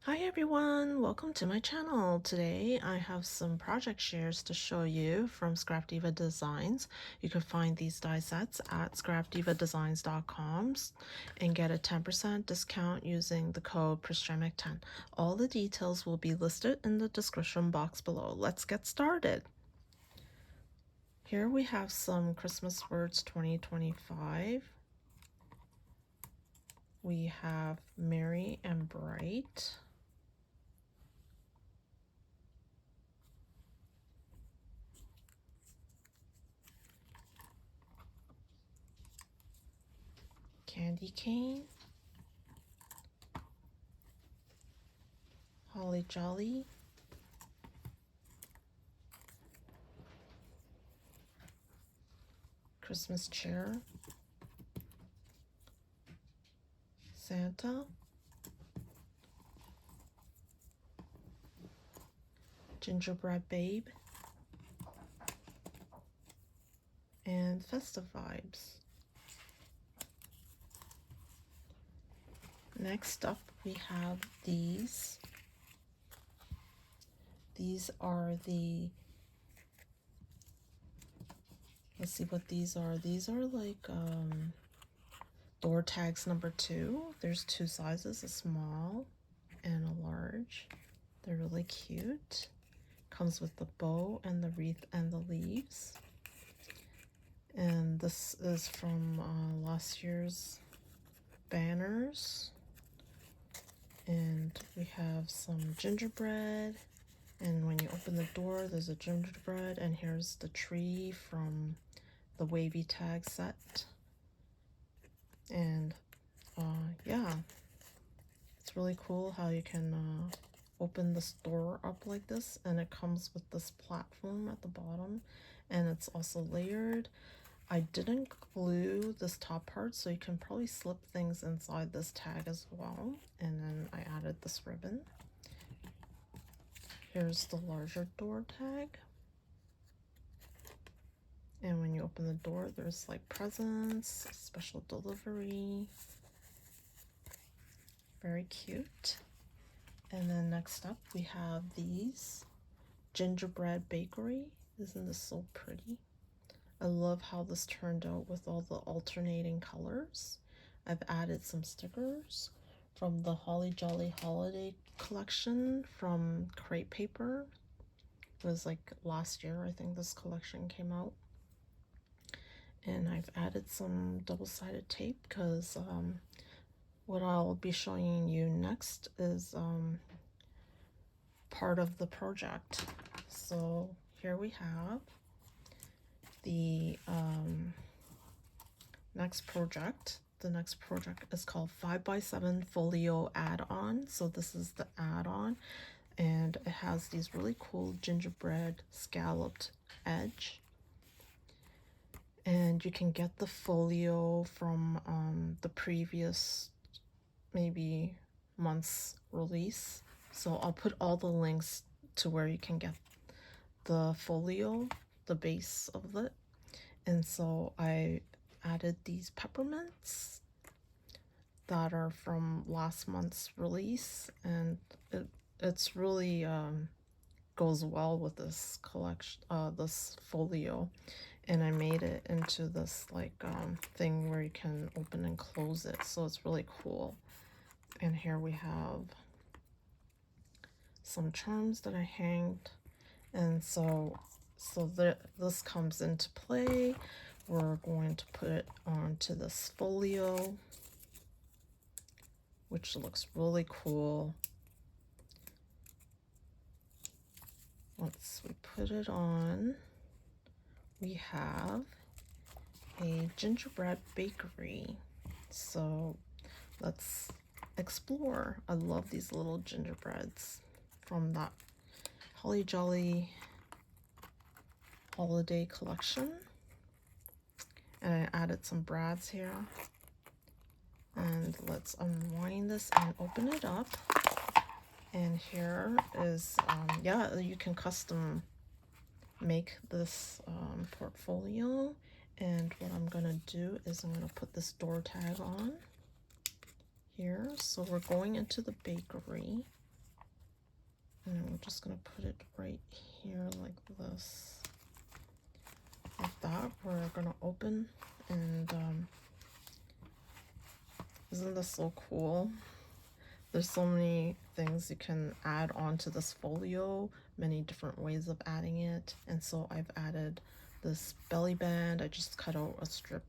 Hi everyone, welcome to my channel. Today I have some project shares to show you from scrapdivadesigns. You can find these die sets at scrapdivadesigns.com and get a 10% discount using the code PRISTRAMIC10. All the details will be listed in the description box below. Let's get started. Here we have some Christmas words 2025. We have merry and bright. Candy cane. Holly jolly. Christmas chair. Santa. Gingerbread babe. And festive vibes. Next up we have these. These are let's see what these are. These are like door tags number 2. There's 2 sizes, a small and a large. They're really cute. Comes with the bow and the wreath and the leaves. And this is from last year's banners. And we have some gingerbread, and when you open the door there's a gingerbread, and here's the tree from the Wavy tag set. And yeah, it's really cool how you can open this door up like this, and it comes with this platform at the bottom, and it's also layered. I didn't glue this top part, so you can probably slip things inside this tag as well. And then I added this ribbon. Here's the larger door tag. And when you open the door, there's like presents, special delivery. Very cute. And then next up, we have these Gingerbread Bakery. Isn't this so pretty? I love how this turned out with all the alternating colors. I've added some stickers from the Holly Jolly Holiday collection from Crepe Paper. It was like last year, I think this collection came out. And I've added some double-sided tape because what I'll be showing you next is part of the project. So here we have the next project. The next project is called 5x7 Folio Add On. So this is the add-on, and it has these really cool gingerbread scalloped edge. And you can get the folio from the previous maybe month's release. So I'll put all the links to where you can get the folio, the base of it. And so I added these peppermints that are from last month's release, and it's really goes well with this collection, this folio. And I made it into this like thing where you can open and close it, so it's really cool. And here we have some charms that I hanged, and so this comes into play. We're going to put it onto this folio, which looks really cool. Once we put it on, we have a Gingerbread Bakery. So let's explore. I love these little gingerbreads from that Holly Jolly holiday collection. And I added some brads here. And let's unwind this and open it up. And here is, yeah, you can custom make this portfolio. And what I'm gonna do is I'm gonna put this door tag on here. So we're going into the bakery. And then we're just gonna put it right here like this, like that. We're gonna open, and isn't this so cool? There's so many things you can add on to this folio, many different ways of adding it. And so I've added this belly band. I just cut out a strip,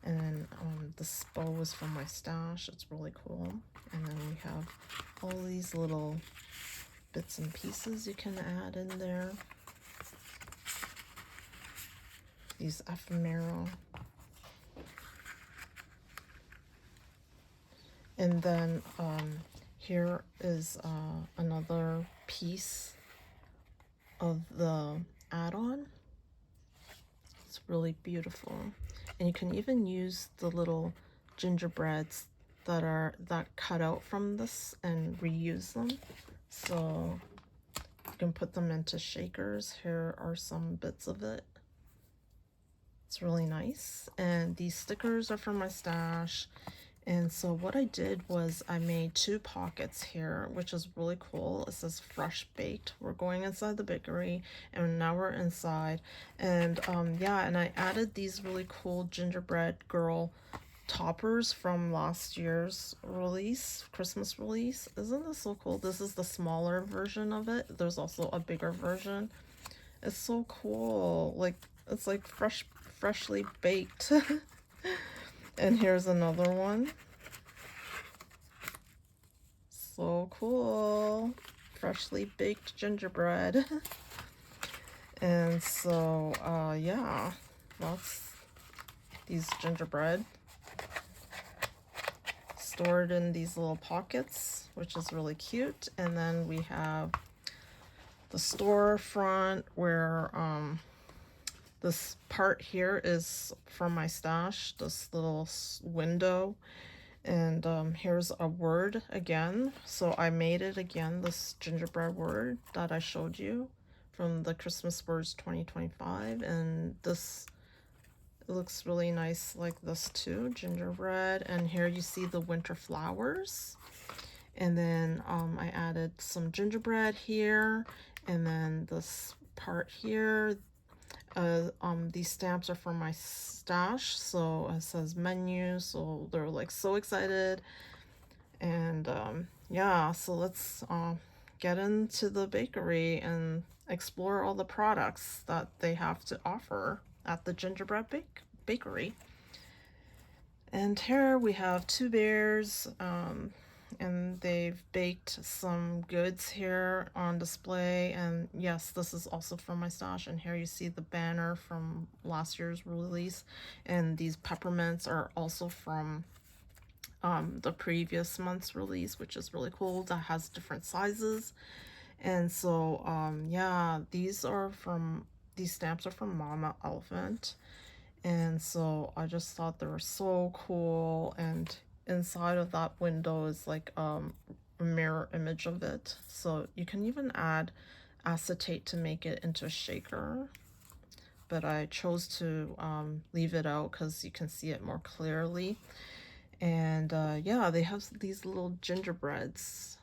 and then this bow is from my stash. It's really cool. And then we have all these little bits and pieces you can add in there. These ephemera. And then here is another piece of the add-on. It's really beautiful. And you can even use the little gingerbreads that cut out from this and reuse them. So you can put them into shakers. Here are some bits of it. It's really nice. And these stickers are from my stash. And so what I did was I made 2 pockets here, which is really cool. It says fresh baked. We're going inside the bakery, and now we're inside. And yeah, and I added these really cool Gingerbread Girl toppers from last year's release, Christmas release. Isn't this so cool? This is the smaller version of it. There's also a bigger version. It's so cool. Like, it's like freshly baked. And here's another one. So cool. Freshly baked gingerbread. And so, yeah, that's these gingerbread stored in these little pockets, which is really cute. And then we have the storefront where this part here is from my stash, this little window. And here's a word again. So I made it again, this gingerbread word that I showed you from the Christmas Words 2025. And this, it looks really nice like this too, gingerbread. And here you see the winter flowers. And then I added some gingerbread here. And then this part here. These stamps are from my stash, so it says menu, so they're like so excited. And yeah, so let's get into the bakery and explore all the products that they have to offer at the Gingerbread Bakery. And here we have 2 bears, and they've baked some goods here on display. And yes, this is also from my stash. And here you see the banner from last year's release. And these peppermints are also from the previous month's release, which is really cool. That has different sizes. And so yeah, these stamps are from Mama Elephant. And so I just thought they were so cool. And inside of that window is like a mirror image of it. So you can even add acetate to make it into a shaker. But I chose to leave it out because you can see it more clearly. And yeah, they have these little gingerbreads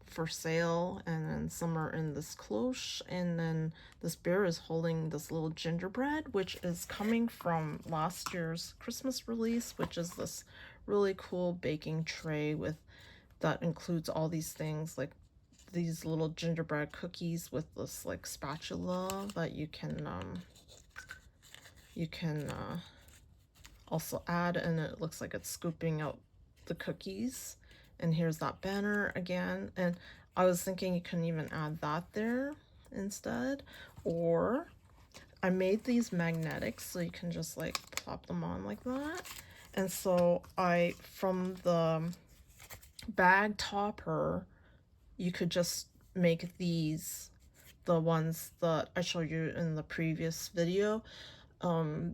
for sale, and then some are in this cloche, and then this bear is holding this little gingerbread, which is coming from last year's Christmas release, which is this really cool baking tray that includes all these things, like these little gingerbread cookies with this like spatula that you can also add, and it looks like it's scooping out the cookies. And here's that banner again. And I was thinking you can even add that there instead. Or I made these magnetic, so you can just like plop them on like that. And so from the bag topper, you could just make these, the ones that I showed you in the previous video.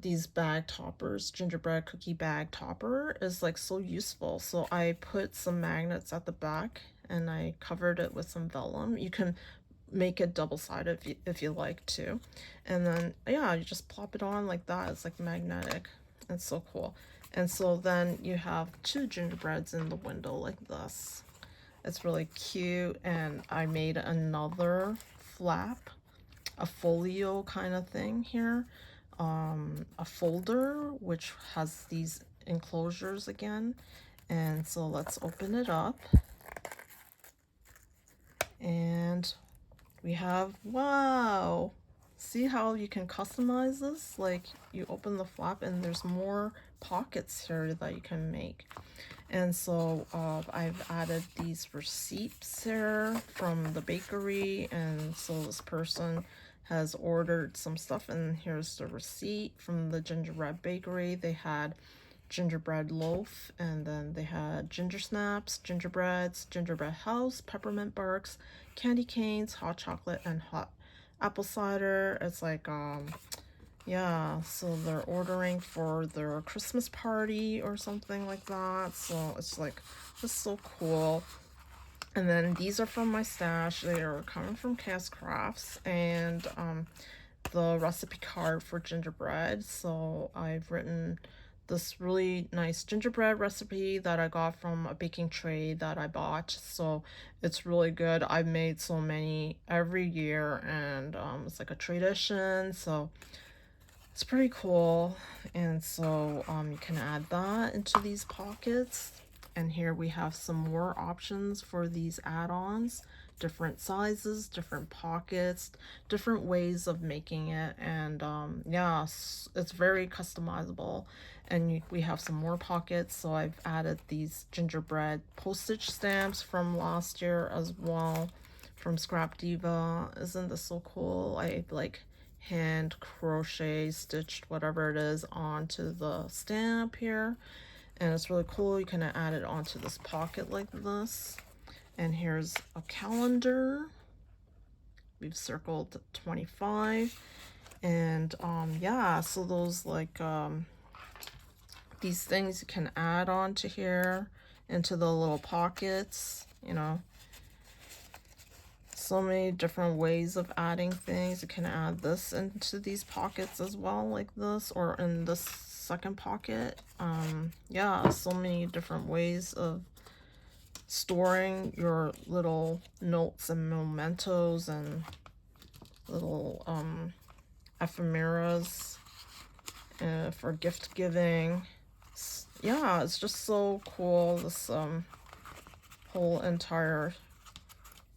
These bag toppers, gingerbread cookie bag topper is like so useful. So I put some magnets at the back and I covered it with some vellum. You can make it double-sided if you like to. And then yeah, you just plop it on like that. It's like magnetic. It's so cool. And so then you have 2 gingerbreads in the window like this. It's really cute. And I made another flap, a folio kind of thing here, a folder which has these enclosures again. And so let's open it up. And we have, wow, see how you can customize this? Like, you open the flap and there's more pockets here that you can make. And so I've added these receipts here from the bakery, and so this person has ordered some stuff, and here's the receipt from the Gingerbread Bakery. They had gingerbread loaf, and then they had ginger snaps, gingerbreads, gingerbread house, peppermint barks, candy canes, hot chocolate, and hot apple cider. It's like yeah, so they're ordering for their Christmas party or something like that. So it's like just so cool. And then these are from my stash. They are coming from Crafts, and the recipe card for gingerbread. So I've written this really nice gingerbread recipe that I got from a baking tray that I bought. So it's really good. I've made so many every year, and it's like a tradition. So it's pretty cool. And so you can add that into these pockets. And here we have some more options for these add-ons, different sizes, different pockets, different ways of making it. And yeah, it's very customizable. And we have some more pockets. So I've added these gingerbread postage stamps from last year as well, from Scrap Diva. Isn't this so cool? I like hand crochet stitched whatever it is onto the stamp here, and it's really cool. You can add it onto this pocket like this. And here's a calendar. We've circled 25. And yeah, so those like these things you can add on to here into the little pockets, you know. So many different ways of adding things. You can add this into these pockets as well, like this, or in this second pocket. Yeah, so many different ways of storing your little notes and mementos and little ephemeras for gift giving. Yeah, it's just so cool, this whole entire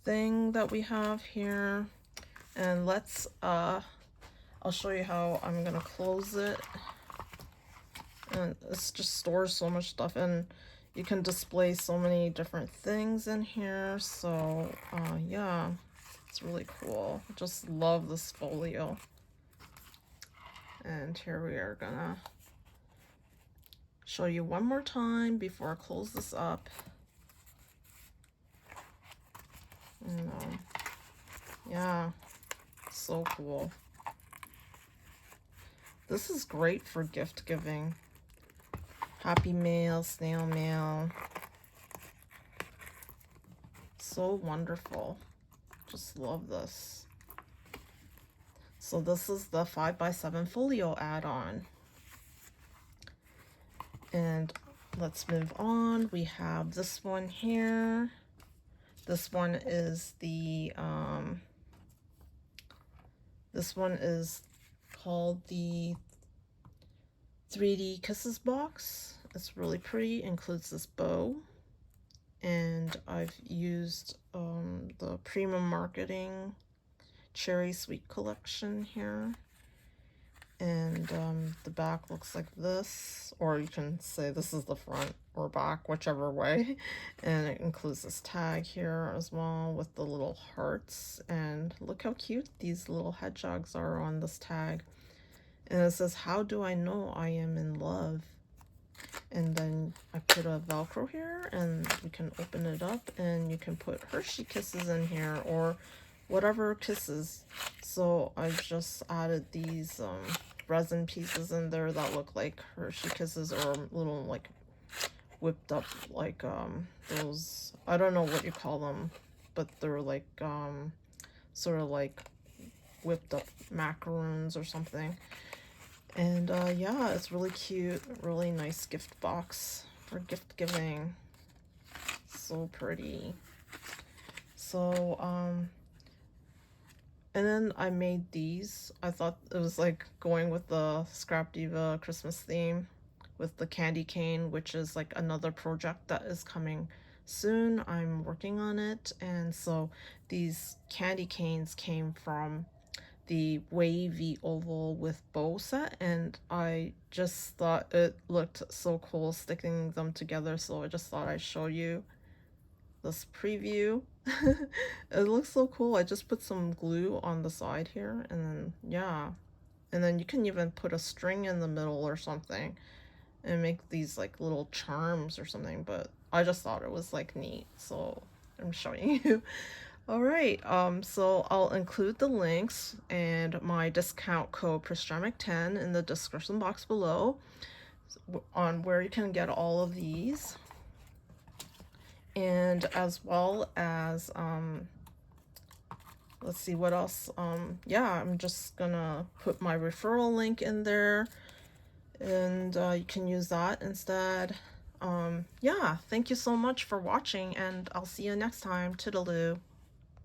thing that we have here. And let's I'll show you how I'm gonna close it. And it's just stores so much stuff, and you can display so many different things in here. So yeah, it's really cool. I just love this folio. And here we are gonna show you one more time before I close this up. Yeah, so cool. This is great for gift giving. Happymail, snailmail. So wonderful. Just love this. So this is the 5x7 folio add-on. And let's move on. We have this one here. This one is the this one is called the 3D Kisses box. It's really pretty. Includes this bow, and I've used the Premium Marketing Cherry Sweet collection here. And the back looks like this, or you can say this is the front or back, whichever way. And it includes this tag here as well with the little hearts. And look how cute these little hedgehogs are on this tag. And it says, "How do I know I am in love?" And then I put a Velcro here, and you can open it up, and you can put Hershey Kisses in here, or whatever kisses. So I've just added these resin pieces in there that look like Hershey Kisses, or little like whipped up, like those, I don't know what you call them, but they're like sort of like whipped up macaroons or something. And yeah, it's really cute, really nice gift box for gift giving. So pretty. So and then I made these. I thought it was like going with the Scrap Diva Christmas theme with the candy cane, which is like another project that is coming soon. I'm working on it. And so these candy canes came from the Wavy Oval with bow set, and I just thought it looked so cool sticking them together, so I just thought I'd show you this preview. It looks so cool. I just put some glue on the side here, and then yeah, and then you can even put a string in the middle or something and make these like little charms or something, but I just thought it was like neat, so I'm showing you. All right, so I'll include the links and my discount code Prisdramic10 in the description box below on where you can get all of these, and as well as let's see what else. Yeah, I'm just gonna put my referral link in there, and you can use that instead. Yeah, thank you so much for watching, and I'll see you next time. Toodaloo.